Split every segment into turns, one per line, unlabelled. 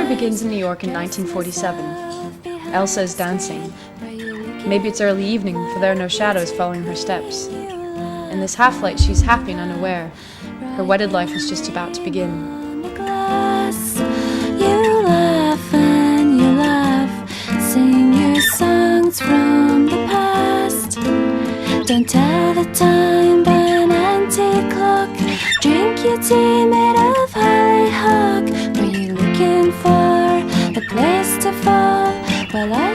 story begins in New York in 1947. Elsa is dancing. Maybe it's early evening, for there are no shadows following her steps. In this half-light, she's happy and unaware. Her wedded life is just about to begin.
You laugh and you laugh, sing your songs from the past. Don't tell the time by an antique clock. Drink your tea made of hollyhock. Were you looking for a place to fall?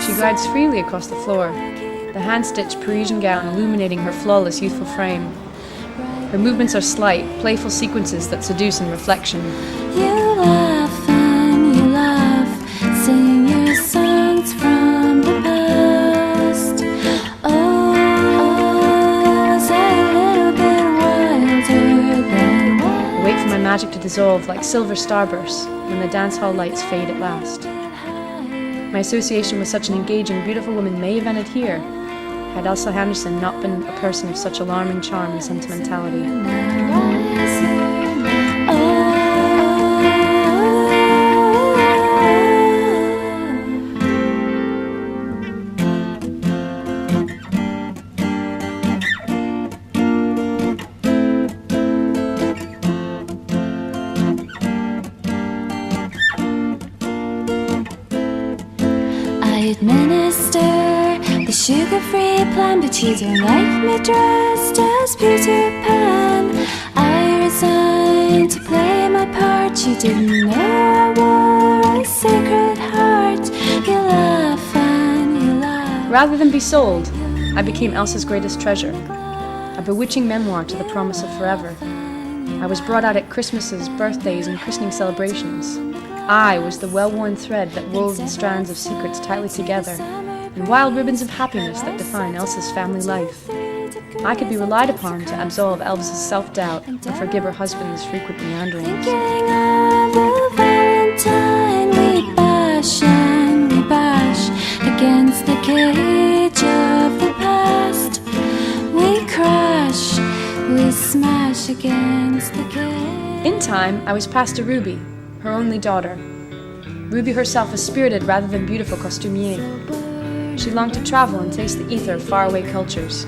She glides freely across the floor, the hand-stitched Parisian gown illuminating her flawless youthful frame. Her movements are slight, playful sequences that seduce in reflection.
You laugh and you laugh, sing your songs from the past. Oh, was I a little bit wilder than
I wait for my magic to dissolve like silver starbursts when the dance hall lights fade at last. My association with such an engaging, beautiful woman may have ended here, had Elsa Henderson not been a person of such alarming charm and sentimentality.
I administer the sugar-free plan, but you don't like me dressed as Peter Pan. I resigned to play my part. You didn't know I wore a sacred heart. You laugh and you laugh.
Rather than be sold, I became Elsa's greatest treasure, a bewitching memoir to the promise of forever. I was brought out at Christmases, birthdays, and christening celebrations. I was the well-worn thread that wove the strands of secrets tightly together, and wild ribbons of happiness that define Elsa's family life. I could be relied upon to absolve Elsa's self-doubt and forgive her husband's frequent meanderings.
Thinking of the Valentine, we bash and we bash against the cage of the past. We crash, we smash against the cage.
In time, I was passed to Ruby, her only daughter. Ruby herself a spirited rather than beautiful costumier. She longed to travel and taste the ether of faraway cultures.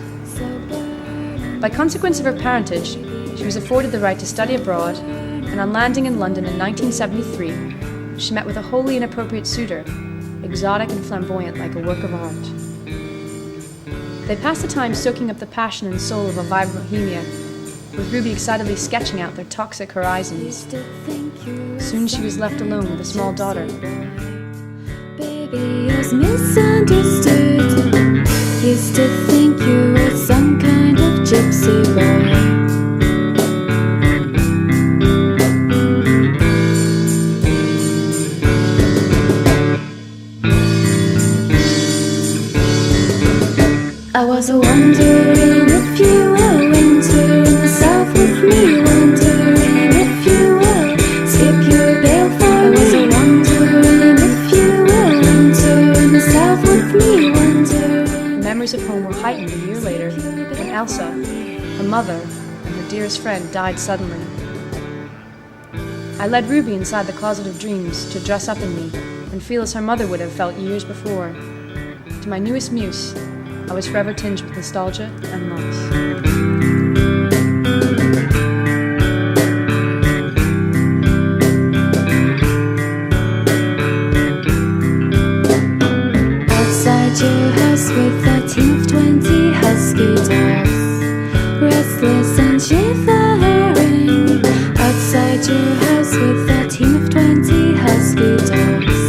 By consequence of her parentage, she was afforded the right to study abroad, and on landing in London in 1973, she met with a wholly inappropriate suitor, exotic and flamboyant like a work of art. They passed the time soaking up the passion and soul of a vibrant bohemia, with Ruby excitedly sketching out their toxic horizons. Soon she was left alone with a small daughter.
Baby, I was misunderstood. Used to think you were some kind of gypsy boy. I was wondering if you will winter in the south with me, wondering if you will skip your baleful. I was wondering if you will winter in the south with me, wondering.
Memories of home were heightened a year later when Elsa, her mother, and her dearest friend died suddenly. I led Ruby inside the closet of dreams to dress up in me and feel as her mother would have felt years before. To my newest muse, I was forever tinged with nostalgia and loss.
Your house with a team of 20 husky dogs, restless and shivering. Outside your house with a team of 20 husky dogs.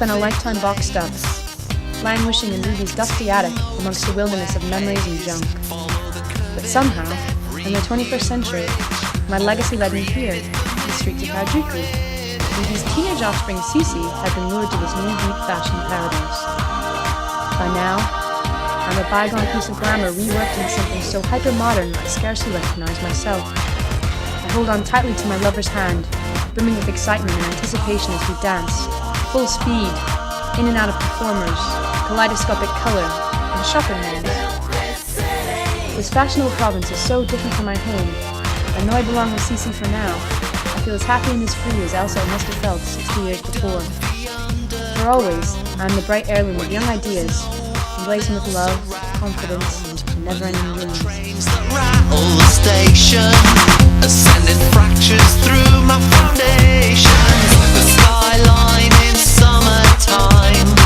spent a lifetime boxed up, languishing in Ruby's dusty attic amongst a wilderness of memories and junk. But somehow, in the 21st century, my legacy led me here, to the streets of Harajuku. Ruby's teenage offspring Cece had been lured to this new deep fashion paradise. By now, I'm a bygone piece of glamour reworked into something so hyper-modern I scarcely recognize myself. I hold on tightly to my lover's hand, brimming with excitement and anticipation as we dance, full speed, in and out of performers, kaleidoscopic color, and shopping malls. This fashionable province is so different from my home, and though I belong with Cece for now, I feel as happy and as free as Elsa must have felt 60 years before. For always, I am the bright heirloom of young ideas, emblazoned with love, confidence, and never-ending dreams.
Trains that rattle the station, ascending fractures through my foundations. The skyline in summertime.